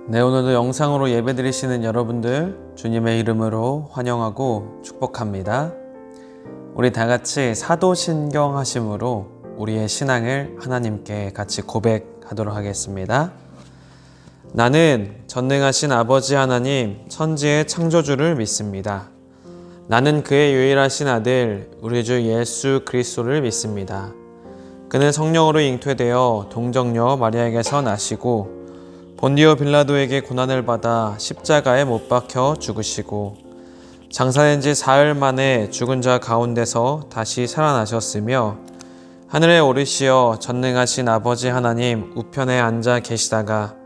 네, 오늘도 영상으로 예배드리시는 여러분들 주님의 이름으로 환영하고 축복합니다. 우리 다 같이 사도신경 하심으로 우리의 신앙을 하나님께 같이 고백하도록 하겠습니다. 나는 전능하신 아버지 하나님 천지의 창조주를 믿습니다. 나는 그의 유일하신 아들 우리 주 예수 그리스도를 믿습니다. 그는 성령으로 잉태되어 동정녀 마리아에게서 나시고 본디오 빌라도에게 고난을 받아 십자가에 못 박혀 죽으시고 장사된 지 사흘 만에 죽은 자 가운데서 다시 살아나셨으며 하늘에 오르시어 전능하신 아버지 하나님 우편에 앉아 계시다가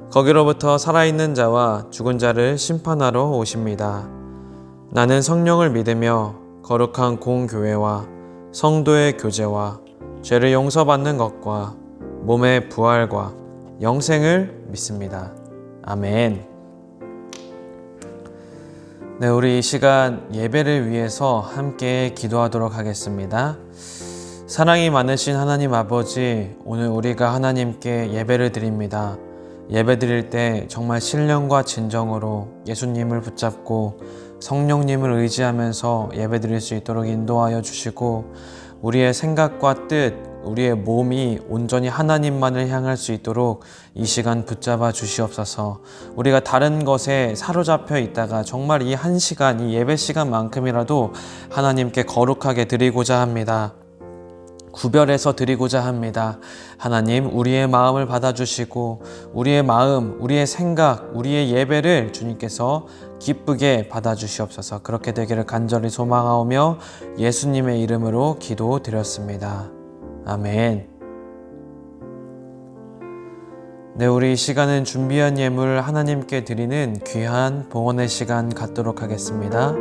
거기로부터 살아있는 자와 죽은 자를 심판하러 오십니다. 나는 성령을 믿으며 거룩한 공교회와 성도의 교제와 죄를 용서받는 것과 몸의 부활과 영생을 믿습니다. 아멘. 네, 우리 이 시간 예배를 위해서 함께 기도하도록 하겠습니다. 사랑이 많으신 하나님 아버지, 오늘 우리가 하나님께 예배를 드립니다. 예배 드릴 때 정말 신령과 진정으로 예수님을 붙잡고 성령님을 의지하면서 예배 드릴 수 있도록 인도하여 주시고 우리의 생각과 뜻, 우리의 몸이 온전히 하나님만을 향할 수 있도록 이 시간 붙잡아 주시옵소서. 우리가 다른 것에 사로잡혀 있다가 정말 이 한 시간, 이 예배 시간만큼이라도 하나님께 거룩하게 드리고자 합니다. 구별해서 드리고자 합니다. 하나님, 우리의 마음을 받아주시고 우리의 마음, 우리의 생각, 우리의 예배를 주님께서 기쁘게 받아주시옵소서. 그렇게 되기를 간절히 소망하오며 예수님의 이름으로 기도드렸습니다. 아멘. 네, 우리 이 시간은 준비한 예물 하나님께 드리는 귀한 봉헌의 시간 갖도록 하겠습니다.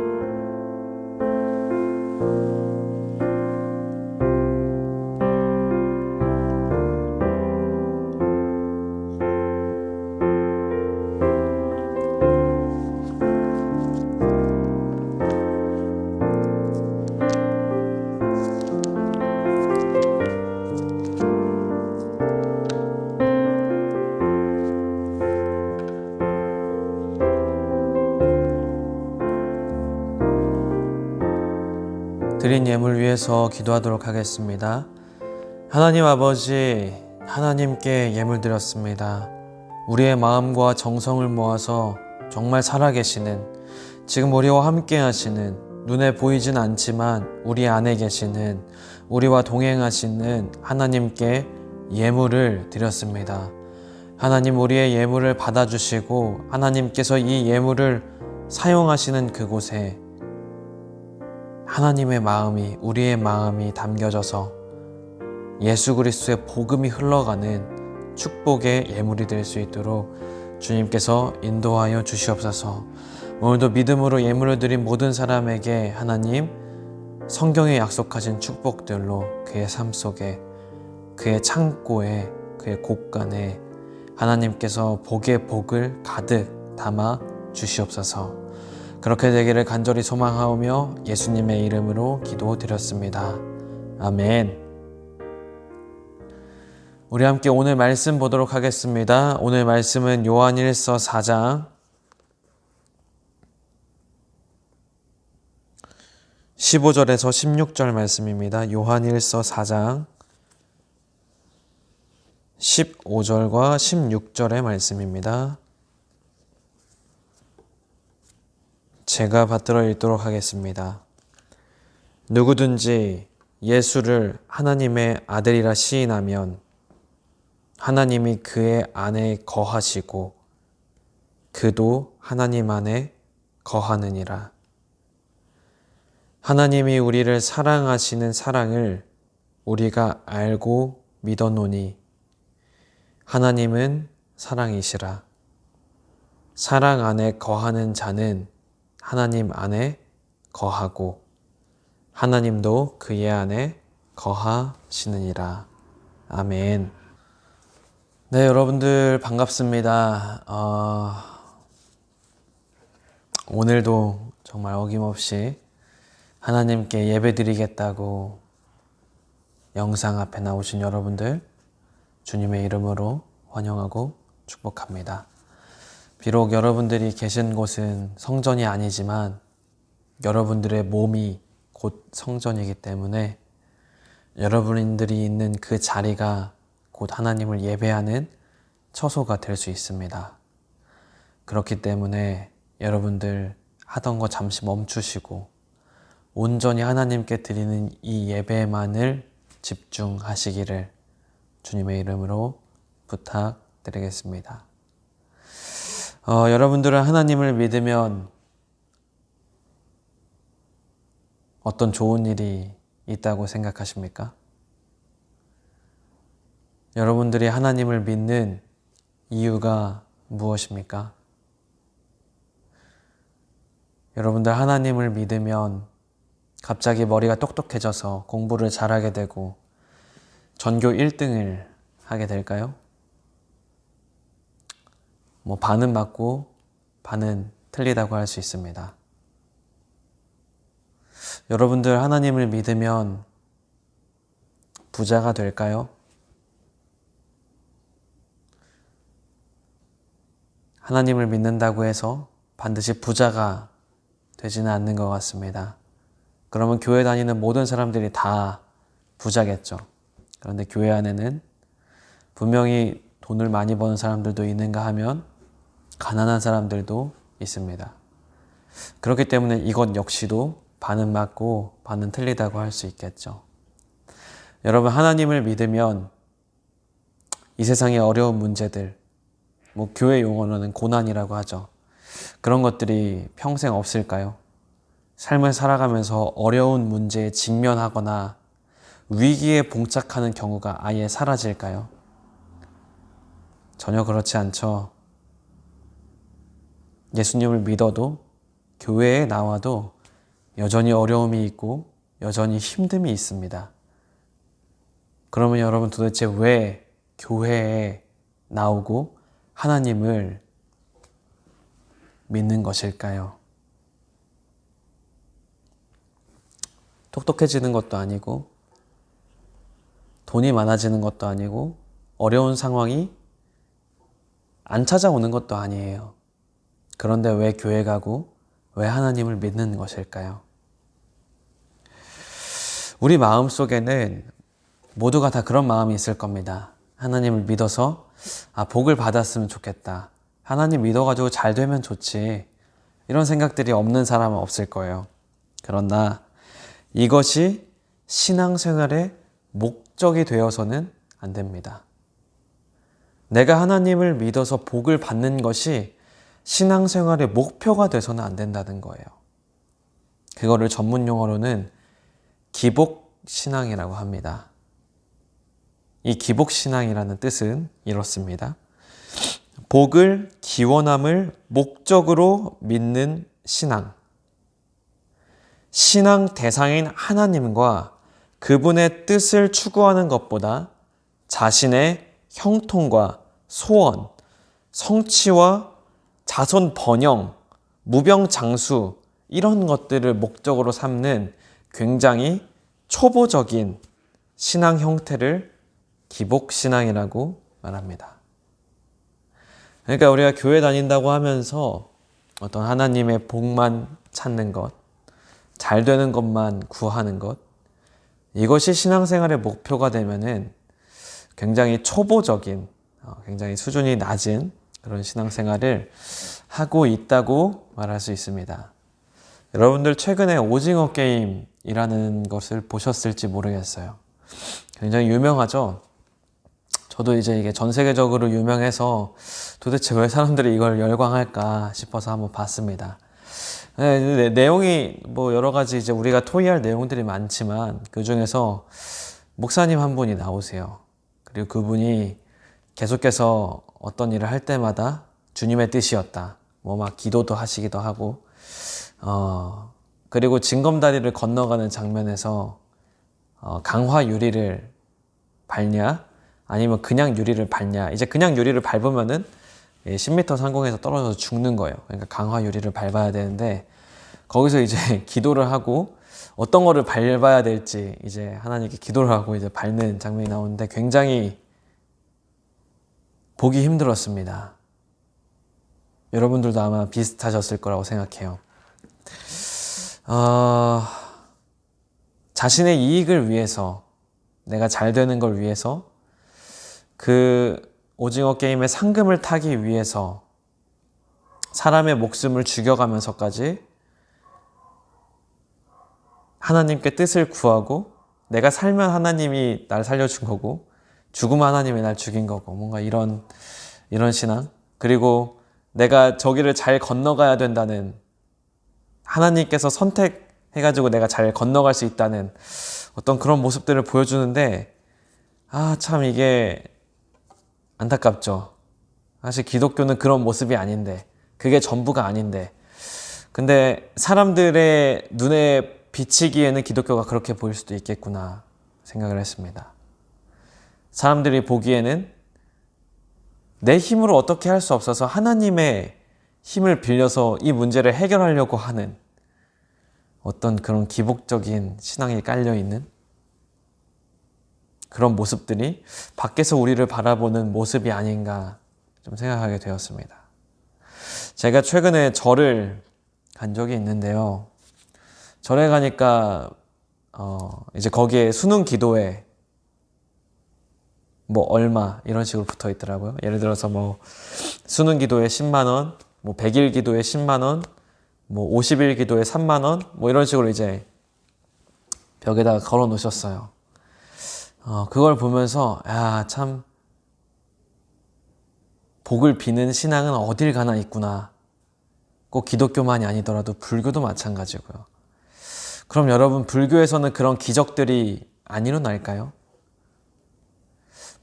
드린 예물 위해서 기도하도록 하겠습니다. 하나님 아버지, 하나님께 예물 드렸습니다. 우리의 마음과 정성을 모아서 정말 살아계시는, 지금 우리와 함께 하시는, 눈에 보이진 않지만 우리 안에 계시는, 우리와 동행하시는 하나님께 예물을 드렸습니다. 하나님, 우리의 예물을 받아주시고 하나님께서 이 예물을 사용하시는 그곳에 하나님의 마음이, 우리의 마음이 담겨져서 예수 그리스도의 복음이 흘러가는 축복의 예물이 될 수 있도록 주님께서 인도하여 주시옵소서. 오늘도 믿음으로 예물을 드린 모든 사람에게 하나님 성경에 약속하신 축복들로 그의 삶 속에, 그의 창고에, 그의 곳간에 하나님께서 복의 복을 가득 담아 주시옵소서. 그렇게 되기를 간절히 소망하오며 예수님의 이름으로 기도드렸습니다. 아멘. 우리 함께 오늘 말씀 보도록 하겠습니다. 오늘 말씀은 요한일서 4장 15절에서 16절 말씀입니다. 요한일서 4장 15절과 16절의 말씀입니다. 제가 받들어 읽도록 하겠습니다. 누구든지 예수를 하나님의 아들이라 시인하면 하나님이 그의 안에 거하시고 그도 하나님 안에 거하느니라. 하나님이 우리를 사랑하시는 사랑을 우리가 알고 믿었노니 하나님은 사랑이시라. 사랑 안에 거하는 자는 하나님 안에 거하고 하나님도 그의 안에 거하시느니라. 아멘. 네, 여러분들 반갑습니다. 오늘도 정말 어김없이 하나님께 예배드리겠다고 영상 앞에 나오신 여러분들 주님의 이름으로 환영하고 축복합니다. 비록 여러분들이 계신 곳은 성전이 아니지만 여러분들의 몸이 곧 성전이기 때문에 여러분들이 있는 그 자리가 곧 하나님을 예배하는 처소가 될 수 있습니다. 그렇기 때문에 여러분들 하던 거 잠시 멈추시고 온전히 하나님께 드리는 이 예배만을 집중하시기를 주님의 이름으로 부탁드리겠습니다. 여러분들은 하나님을 믿으면 어떤 좋은 일이 있다고 생각하십니까? 여러분들이 하나님을 믿는 이유가 무엇입니까? 여러분들 하나님을 믿으면 갑자기 머리가 똑똑해져서 공부를 잘하게 되고 전교 1등을 하게 될까요? 반은 맞고 반은 틀리다고 할 수 있습니다. 여러분들 하나님을 믿으면 부자가 될까요? 하나님을 믿는다고 해서 반드시 부자가 되지는 않는 것 같습니다. 그러면 교회 다니는 모든 사람들이 다 부자겠죠. 그런데 교회 안에는 분명히 돈을 많이 버는 사람들도 있는가 하면 가난한 사람들도 있습니다. 그렇기 때문에 이것 역시도 반은 맞고 반은 틀리다고 할 수 있겠죠. 여러분 하나님을 믿으면 이 세상의 어려운 문제들, 교회 용어로는 고난이라고 하죠. 그런 것들이 평생 없을까요? 삶을 살아가면서 어려운 문제에 직면하거나 위기에 봉착하는 경우가 아예 사라질까요? 전혀 그렇지 않죠. 예수님을 믿어도 교회에 나와도 여전히 어려움이 있고 여전히 힘듦이 있습니다. 그러면 여러분 도대체 왜 교회에 나오고 하나님을 믿는 것일까요? 똑똑해지는 것도 아니고 돈이 많아지는 것도 아니고 어려운 상황이 안 찾아오는 것도 아니에요. 그런데 왜 교회 가고 왜 하나님을 믿는 것일까요? 우리 마음속에는 모두가 다 그런 마음이 있을 겁니다. 하나님을 믿어서 복을 받았으면 좋겠다. 하나님 믿어가지고 잘 되면 좋지. 이런 생각들이 없는 사람은 없을 거예요. 그러나 이것이 신앙생활의 목적이 되어서는 안 됩니다. 내가 하나님을 믿어서 복을 받는 것이 신앙생활의 목표가 돼서는 안 된다는 거예요. 그거를 전문 용어로는 기복신앙이라고 합니다. 이 기복신앙이라는 뜻은 이렇습니다. 복을 기원함을 목적으로 믿는 신앙. 신앙 대상인 하나님과 그분의 뜻을 추구하는 것보다 자신의 형통과 소원, 성취와 자손 번영, 무병장수 이런 것들을 목적으로 삼는 굉장히 초보적인 신앙 형태를 기복신앙이라고 말합니다. 그러니까 우리가 교회 다닌다고 하면서 어떤 하나님의 복만 찾는 것, 잘 되는 것만 구하는 것, 이것이 신앙생활의 목표가 되면은 굉장히 초보적인, 굉장히 수준이 낮은 그런 신앙생활을 하고 있다고 말할 수 있습니다. 여러분들 최근에 오징어 게임이라는 것을 보셨을지 모르겠어요. 굉장히 유명하죠? 저도 이제 이게 전 세계적으로 유명해서 도대체 왜 사람들이 이걸 열광할까 싶어서 한번 봤습니다. 내용이 여러 가지 이제 우리가 토의할 내용들이 많지만 그 중에서 목사님 한 분이 나오세요. 그리고 그분이 계속해서 어떤 일을 할 때마다 주님의 뜻이었다. 막 기도도 하시기도 하고, 그리고 징검다리를 건너가는 장면에서 강화 유리를 밟냐, 아니면 그냥 유리를 밟냐. 이제 그냥 유리를 밟으면은 10m 상공에서 떨어져서 죽는 거예요. 그러니까 강화 유리를 밟아야 되는데 거기서 이제 기도를 하고 어떤 거를 밟아야 될지 이제 하나님께 기도를 하고 이제 밟는 장면이 나오는데 굉장히 보기 힘들었습니다. 여러분들도 아마 비슷하셨을 거라고 생각해요. 자신의 이익을 위해서, 내가 잘 되는 걸 위해서, 그 오징어 게임의 상금을 타기 위해서 사람의 목숨을 죽여가면서까지 하나님께 뜻을 구하고, 내가 살면 하나님이 날 살려준 거고 죽으면 하나님이 날 죽인 거고, 뭔가 이런 신앙. 그리고 내가 저기를 잘 건너가야 된다는, 하나님께서 선택해가지고 내가 잘 건너갈 수 있다는 어떤 그런 모습들을 보여주는데, 참 이게 안타깝죠. 사실 기독교는 그런 모습이 아닌데, 그게 전부가 아닌데, 근데 사람들의 눈에 비치기에는 기독교가 그렇게 보일 수도 있겠구나 생각을 했습니다. 사람들이 보기에는 내 힘으로 어떻게 할 수 없어서 하나님의 힘을 빌려서 이 문제를 해결하려고 하는 어떤 그런 기복적인 신앙이 깔려있는 그런 모습들이 밖에서 우리를 바라보는 모습이 아닌가 좀 생각하게 되었습니다. 제가 최근에 절을 간 적이 있는데요. 절에 가니까 이제 거기에 수능 기도에 뭐 얼마 이런 식으로 붙어 있더라고요. 예를 들어서 뭐 수능 기도에 10만 원, 뭐 100일 기도에 10만 원, 뭐 50일 기도에 3만 원, 뭐 이런 식으로 이제 벽에다가 걸어 놓으셨어요. 그걸 보면서 참 복을 비는 신앙은 어딜 가나 있구나. 꼭 기독교만이 아니더라도 불교도 마찬가지고요. 그럼 여러분, 불교에서는 그런 기적들이 안 일어날까요?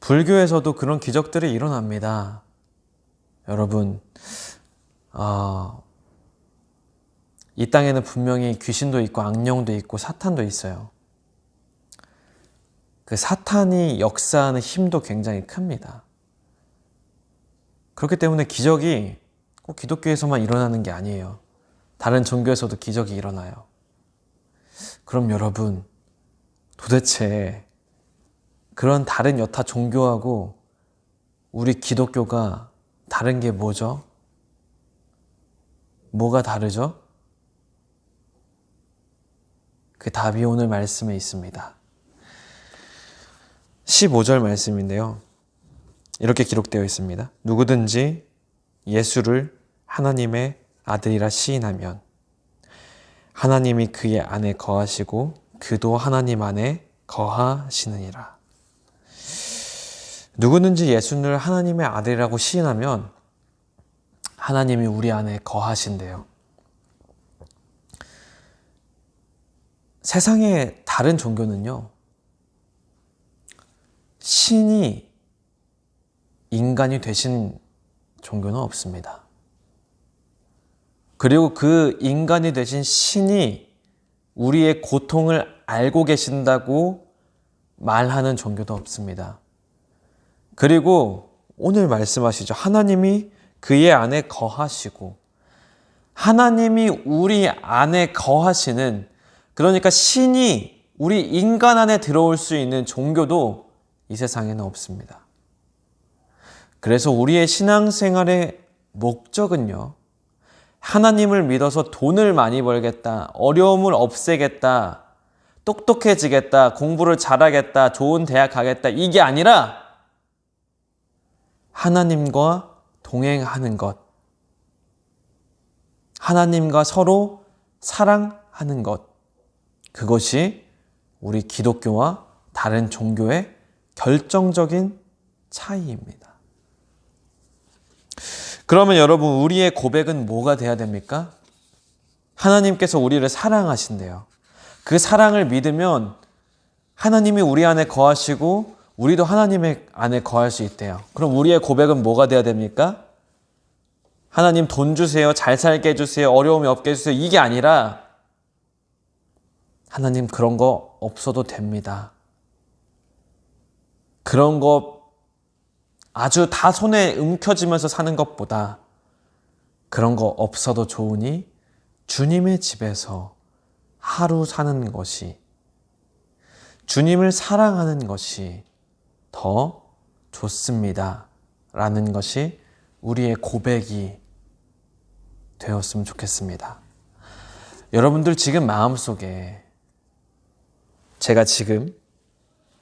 불교에서도 그런 기적들이 일어납니다. 여러분, 이 땅에는 분명히 귀신도 있고 악령도 있고 사탄도 있어요. 그 사탄이 역사하는 힘도 굉장히 큽니다. 그렇기 때문에 기적이 꼭 기독교에서만 일어나는 게 아니에요. 다른 종교에서도 기적이 일어나요. 그럼 여러분, 도대체 그런 다른 여타 종교하고 우리 기독교가 다른 게 뭐죠? 뭐가 다르죠? 그 답이 오늘 말씀에 있습니다. 15절 말씀인데요. 이렇게 기록되어 있습니다. 누구든지 예수를 하나님의 아들이라 시인하면 하나님이 그의 안에 거하시고 그도 하나님 안에 거하시느니라. 누구든지 예수를 하나님의 아들이라고 시인하면 하나님이 우리 안에 거하신대요. 세상의 다른 종교는요, 신이 인간이 되신 종교는 없습니다. 그리고 그 인간이 되신 신이 우리의 고통을 알고 계신다고 말하는 종교도 없습니다. 그리고 오늘 말씀하시죠. 하나님이 그의 안에 거하시고, 하나님이 우리 안에 거하시는, 그러니까 신이 우리 인간 안에 들어올 수 있는 종교도 이 세상에는 없습니다. 그래서 우리의 신앙생활의 목적은요, 하나님을 믿어서 돈을 많이 벌겠다, 어려움을 없애겠다, 똑똑해지겠다, 공부를 잘하겠다, 좋은 대학 가겠다, 이게 아니라 하나님과 동행하는 것, 하나님과 서로 사랑하는 것, 그것이 우리 기독교와 다른 종교의 결정적인 차이입니다. 그러면 여러분, 우리의 고백은 뭐가 돼야 됩니까? 하나님께서 우리를 사랑하신대요. 그 사랑을 믿으면 하나님이 우리 안에 거하시고 우리도 하나님의 안에 거할 수 있대요. 그럼 우리의 고백은 뭐가 돼야 됩니까? 하나님 돈 주세요, 잘 살게 해주세요, 어려움이 없게 해주세요, 이게 아니라 하나님 그런 거 없어도 됩니다. 그런 거 아주 다 손에 움켜쥐면서 사는 것보다 그런 거 없어도 좋으니 주님의 집에서 하루 사는 것이, 주님을 사랑하는 것이 더 좋습니다. 라는 것이 우리의 고백이 되었으면 좋겠습니다. 여러분들 지금 마음속에 제가 지금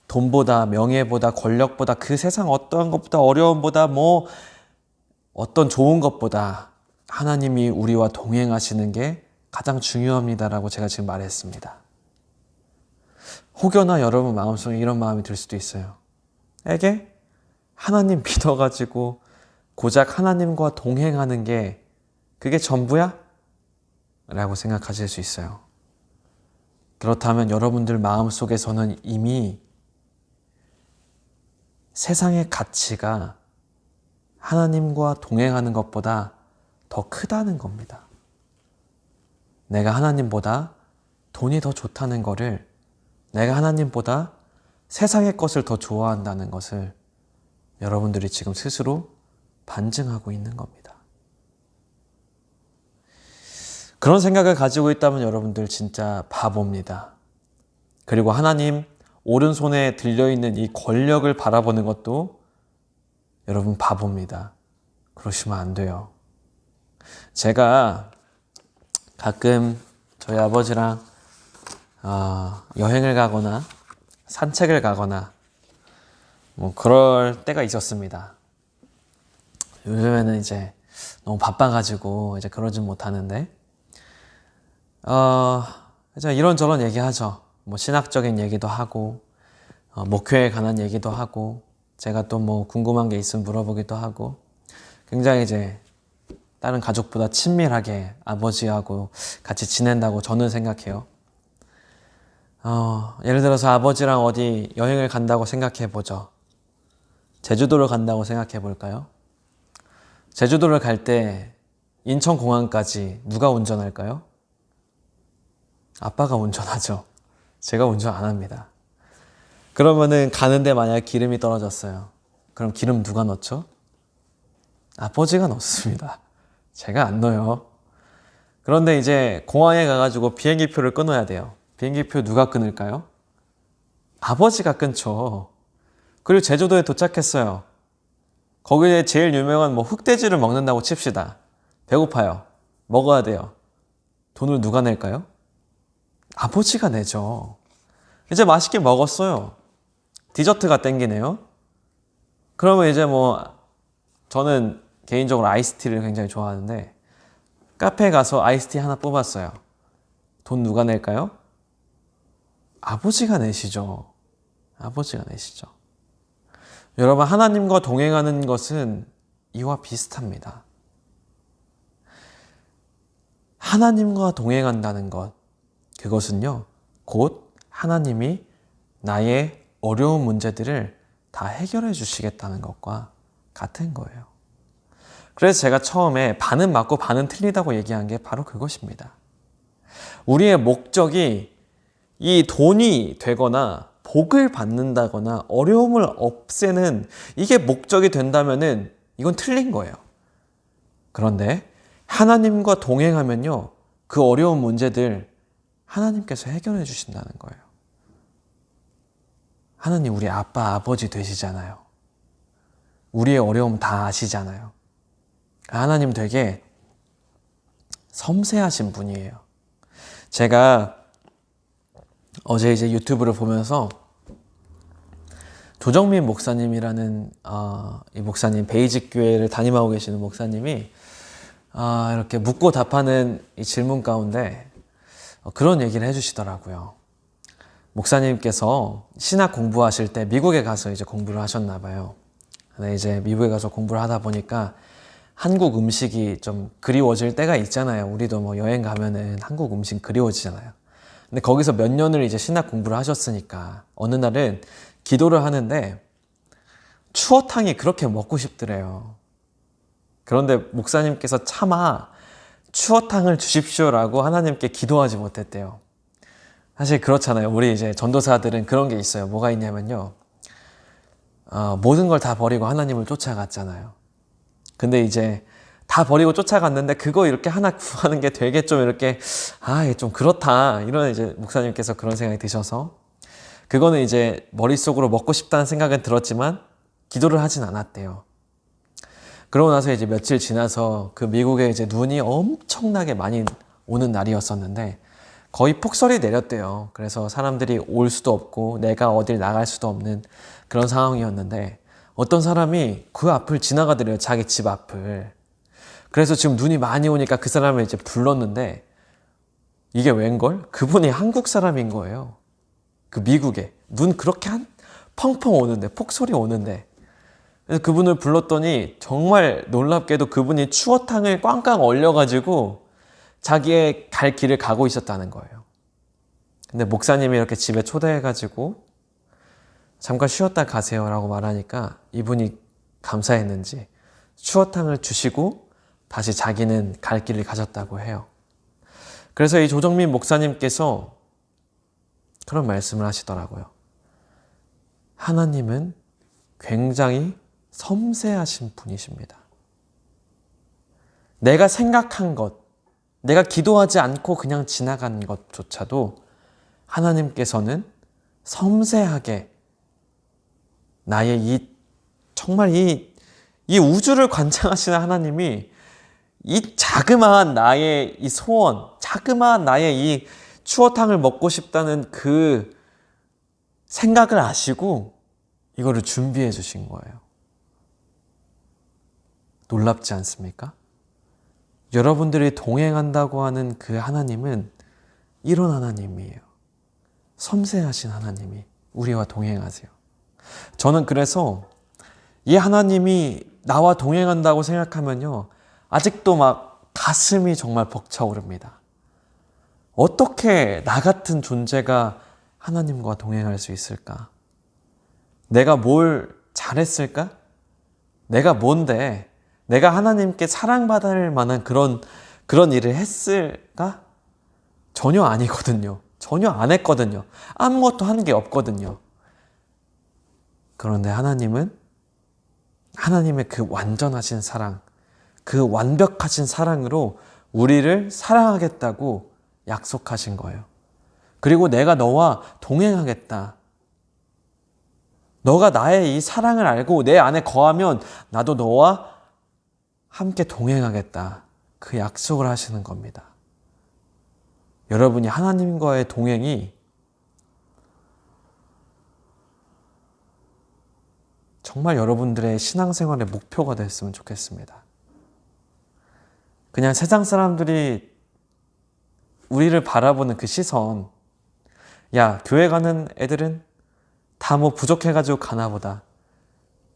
돈보다 명예보다 권력보다 그 세상 어떠한 것보다 어려움보다 뭐 어떤 좋은 것보다 하나님이 우리와 동행하시는 게 가장 중요합니다라고 제가 지금 말했습니다. 혹여나 여러분 마음속에 이런 마음이 들 수도 있어요. 에게 하나님 믿어가지고 고작 하나님과 동행하는 게 그게 전부야? 라고 생각하실 수 있어요. 그렇다면 여러분들 마음속에서는 이미 세상의 가치가 하나님과 동행하는 것보다 더 크다는 겁니다. 내가 하나님보다 돈이 더 좋다는 거를, 내가 하나님보다 세상의 것을 더 좋아한다는 것을 여러분들이 지금 스스로 반증하고 있는 겁니다. 그런 생각을 가지고 있다면 여러분들 진짜 바보입니다. 그리고 하나님 오른손에 들려있는 이 권력을 바라보는 것도 여러분 바보입니다. 그러시면 안 돼요. 제가 가끔 저희 아버지랑 여행을 가거나 산책을 가거나 뭐 그럴 때가 있었습니다. 요즘에는 이제 너무 바빠가지고 이제 그러진 못하는데 이제 이런저런 얘기하죠. 뭐 신학적인 얘기도 하고 목회에 관한 얘기도 하고 제가 또 뭐 궁금한 게 있으면 물어보기도 하고 굉장히 이제 다른 가족보다 친밀하게 아버지하고 같이 지낸다고 저는 생각해요. 예를 들어서 아버지랑 어디 여행을 간다고 생각해 보죠. 제주도를 간다고 생각해 볼까요? 제주도를 갈 때 인천공항까지 누가 운전할까요? 아빠가 운전하죠. 제가 운전 안 합니다. 그러면은 가는데 만약 기름이 떨어졌어요. 그럼 기름 누가 넣죠? 아버지가 넣습니다. 제가 안 넣어요. 그런데 이제 공항에 가가지고 비행기표를 끊어야 돼요. 비행기표 누가 끊을까요? 아버지가 끊죠. 그리고 제주도에 도착했어요. 거기에 제일 유명한 뭐 흑돼지를 먹는다고 칩시다. 배고파요. 먹어야 돼요. 돈을 누가 낼까요? 아버지가 내죠. 이제 맛있게 먹었어요. 디저트가 땡기네요. 그러면 이제 뭐 저는 개인적으로 아이스티를 굉장히 좋아하는데 카페에 가서 아이스티 하나 뽑았어요. 돈 누가 낼까요? 아버지가 내시죠. 아버지가 내시죠. 여러분, 하나님과 동행하는 것은 이와 비슷합니다. 하나님과 동행한다는 것, 그것은요, 곧 하나님이 나의 어려운 문제들을 다 해결해 주시겠다는 것과 같은 거예요. 그래서 제가 처음에 반은 맞고 반은 틀리다고 얘기한 게 바로 그것입니다. 우리의 목적이 이 돈이 되거나 복을 받는다거나 어려움을 없애는 이게 목적이 된다면은 이건 틀린 거예요. 그런데 하나님과 동행하면요, 그 어려운 문제들 하나님께서 해결해 주신다는 거예요. 하나님 우리 아빠, 아버지 되시잖아요. 우리의 어려움 다 아시잖아요. 하나님 되게 섬세하신 분이에요. 제가 어제 이제 유튜브를 보면서 조정민 목사님이라는 이 목사님, 베이직 교회를 담임하고 계시는 목사님이 이렇게 묻고 답하는 이 질문 가운데 그런 얘기를 해주시더라고요. 목사님께서 신학 공부하실 때 미국에 가서 이제 공부를 하셨나 봐요. 근데 이제 미국에 가서 공부를 하다 보니까 한국 음식이 좀 그리워질 때가 있잖아요. 우리도 뭐 여행 가면은 한국 음식 그리워지잖아요. 근데 거기서 몇 년을 이제 신학 공부를 하셨으니까 어느 날은 기도를 하는데 추어탕이 그렇게 먹고 싶더래요. 그런데 목사님께서 차마 추어탕을 주십시오라고 하나님께 기도하지 못했대요. 사실 그렇잖아요. 우리 이제 전도사들은 그런 게 있어요. 뭐가 있냐면요. 모든 걸 다 버리고 하나님을 쫓아갔잖아요. 근데 이제 다 버리고 쫓아갔는데 그거 이렇게 하나 구하는 게 되게 좀 이렇게 좀 그렇다. 이런 이제 목사님께서 그런 생각이 드셔서 그거는 이제 머릿속으로 먹고 싶다는 생각은 들었지만 기도를 하진 않았대요. 그러고 나서 이제 며칠 지나서 그 미국에 이제 눈이 엄청나게 많이 오는 날이었었는데 거의 폭설이 내렸대요. 그래서 사람들이 올 수도 없고 내가 어딜 나갈 수도 없는 그런 상황이었는데 어떤 사람이 그 앞을 지나가더래요. 자기 집 앞을. 그래서 지금 눈이 많이 오니까 그 사람을 이제 불렀는데 이게 웬걸? 그분이 한국 사람인 거예요. 그 미국에. 눈 그렇게 펑펑 오는데, 폭설이 오는데. 그래서 그분을 불렀더니 정말 놀랍게도 그분이 추어탕을 꽝꽝 얼려가지고 자기의 갈 길을 가고 있었다는 거예요. 근데 목사님이 이렇게 집에 초대해가지고 잠깐 쉬었다 가세요라고 말하니까 이분이 감사했는지 추어탕을 주시고 다시 자기는 갈 길을 가셨다고 해요. 그래서 이 조정민 목사님께서 그런 말씀을 하시더라고요. 하나님은 굉장히 섬세하신 분이십니다. 내가 생각한 것, 내가 기도하지 않고 그냥 지나간 것조차도 하나님께서는 섬세하게 나의 정말 이 우주를 관장하시는 하나님이 이 자그마한 나의 이 소원, 자그마한 나의 이 추어탕을 먹고 싶다는 그 생각을 아시고 이거를 준비해 주신 거예요. 놀랍지 않습니까? 여러분들이 동행한다고 하는 그 하나님은 이런 하나님이에요. 섬세하신 하나님이 우리와 동행하세요. 저는 그래서 이 하나님이 나와 동행한다고 생각하면요. 아직도 막 가슴이 정말 벅차오릅니다. 어떻게 나 같은 존재가 하나님과 동행할 수 있을까? 내가 뭘 잘했을까? 내가 뭔데? 내가 하나님께 사랑받을 만한 그런 일을 했을까? 전혀 아니거든요. 전혀 안 했거든요. 아무것도 한 게 없거든요. 그런데 하나님은 하나님의 그 완전하신 사랑, 그 완벽하신 사랑으로 우리를 사랑하겠다고 약속하신 거예요. 그리고 내가 너와 동행하겠다. 너가 나의 이 사랑을 알고 내 안에 거하면 나도 너와 함께 동행하겠다. 그 약속을 하시는 겁니다. 여러분이 하나님과의 동행이 정말 여러분들의 신앙생활의 목표가 됐으면 좋겠습니다. 그냥 세상 사람들이 우리를 바라보는 그 시선, 야, 교회 가는 애들은 다 뭐 부족해가지고 가나 보다.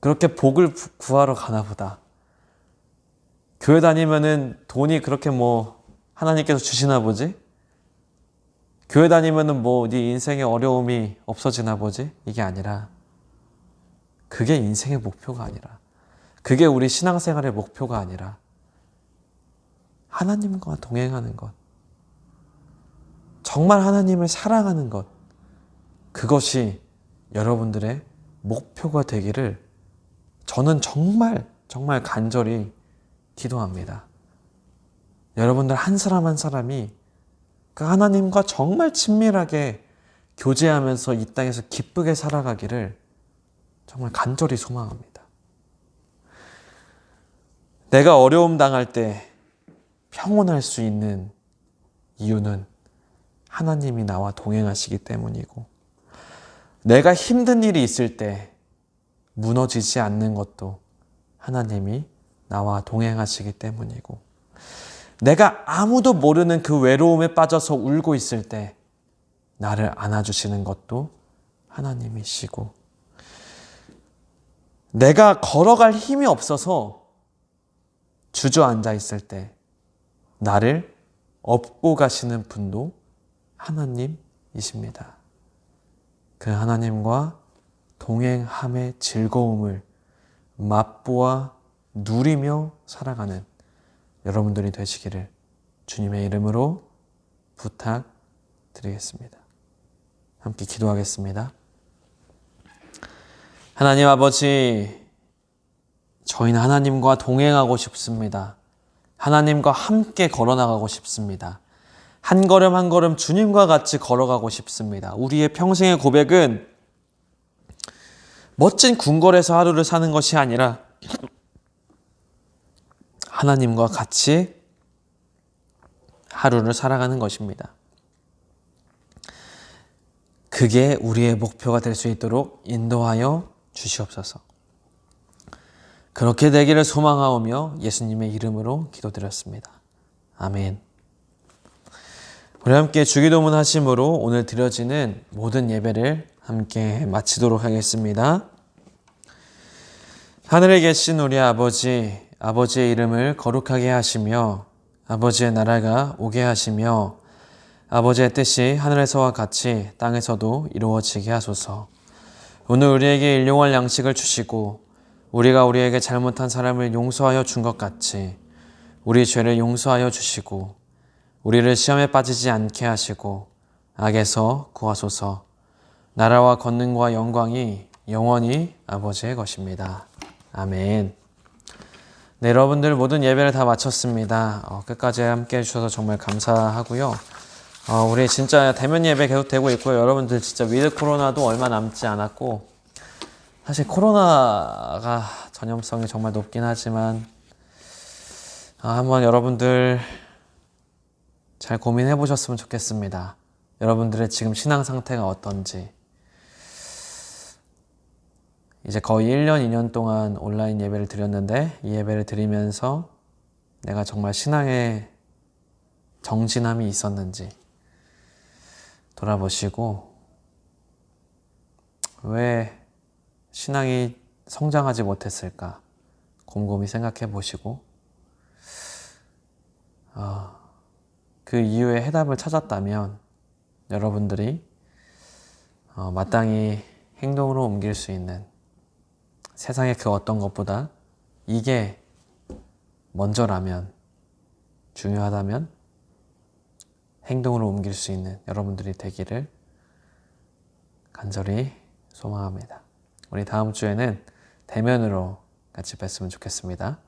그렇게 복을 구하러 가나 보다. 교회 다니면은 돈이 그렇게 뭐 하나님께서 주시나 보지? 교회 다니면은 뭐 네 인생의 어려움이 없어지나 보지? 이게 아니라 그게 인생의 목표가 아니라 그게 우리 신앙생활의 목표가 아니라 하나님과 동행하는 것, 정말 하나님을 사랑하는 것, 그것이 여러분들의 목표가 되기를 저는 정말 간절히 기도합니다. 여러분들 한 사람 한 사람이 그 하나님과 정말 친밀하게 교제하면서 이 땅에서 기쁘게 살아가기를 정말 간절히 소망합니다. 내가 어려움 당할 때 평온할 수 있는 이유는 하나님이 나와 동행하시기 때문이고, 내가 힘든 일이 있을 때 무너지지 않는 것도 하나님이 나와 동행하시기 때문이고, 내가 아무도 모르는 그 외로움에 빠져서 울고 있을 때 나를 안아주시는 것도 하나님이시고, 내가 걸어갈 힘이 없어서 주저앉아 있을 때 나를 업고 가시는 분도 하나님이십니다. 그 하나님과 동행함의 즐거움을 맛보아 누리며 살아가는 여러분들이 되시기를 주님의 이름으로 부탁드리겠습니다. 함께 기도하겠습니다. 하나님 아버지, 저희는 하나님과 동행하고 싶습니다. 하나님과 함께 걸어나가고 싶습니다. 한 걸음 한 걸음 주님과 같이 걸어가고 싶습니다. 우리의 평생의 고백은 멋진 궁궐에서 하루를 사는 것이 아니라 하나님과 같이 하루를 살아가는 것입니다. 그게 우리의 목표가 될 수 있도록 인도하여 주시옵소서. 그렇게 되기를 소망하오며 예수님의 이름으로 기도드렸습니다. 아멘. 우리 함께 주기도문 하심으로 오늘 드려지는 모든 예배를 함께 마치도록 하겠습니다. 하늘에 계신 우리 아버지, 아버지의 이름을 거룩하게 하시며 아버지의 나라가 오게 하시며 아버지의 뜻이 하늘에서와 같이 땅에서도 이루어지게 하소서. 오늘 우리에게 일용할 양식을 주시고 우리가 우리에게 잘못한 사람을 용서하여 준 것 같이 우리 죄를 용서하여 주시고 우리를 시험에 빠지지 않게 하시고 악에서 구하소서. 나라와 권능과 영광이 영원히 아버지의 것입니다. 아멘. 네, 여러분들 모든 예배를 다 마쳤습니다. 끝까지 함께 해주셔서 정말 감사하고요. 우리 진짜 대면 예배 계속 되고 있고요. 여러분들 진짜 위드 코로나도 얼마 남지 않았고 사실 코로나가 전염성이 정말 높긴 하지만 한번 여러분들 잘 고민해 보셨으면 좋겠습니다. 여러분들의 지금 신앙 상태가 어떤지. 이제 거의 1년, 2년 동안 온라인 예배를 드렸는데 이 예배를 드리면서 내가 정말 신앙에 정진함이 있었는지 돌아보시고 왜 신앙이 성장하지 못했을까 곰곰이 생각해 보시고 그 이유의 해답을 찾았다면 여러분들이 마땅히 행동으로 옮길 수 있는 세상의 그 어떤 것보다 이게 먼저라면 중요하다면 행동으로 옮길 수 있는 여러분들이 되기를 간절히 소망합니다. 우리 다음 주에는 대면으로 같이 뵀으면 좋겠습니다.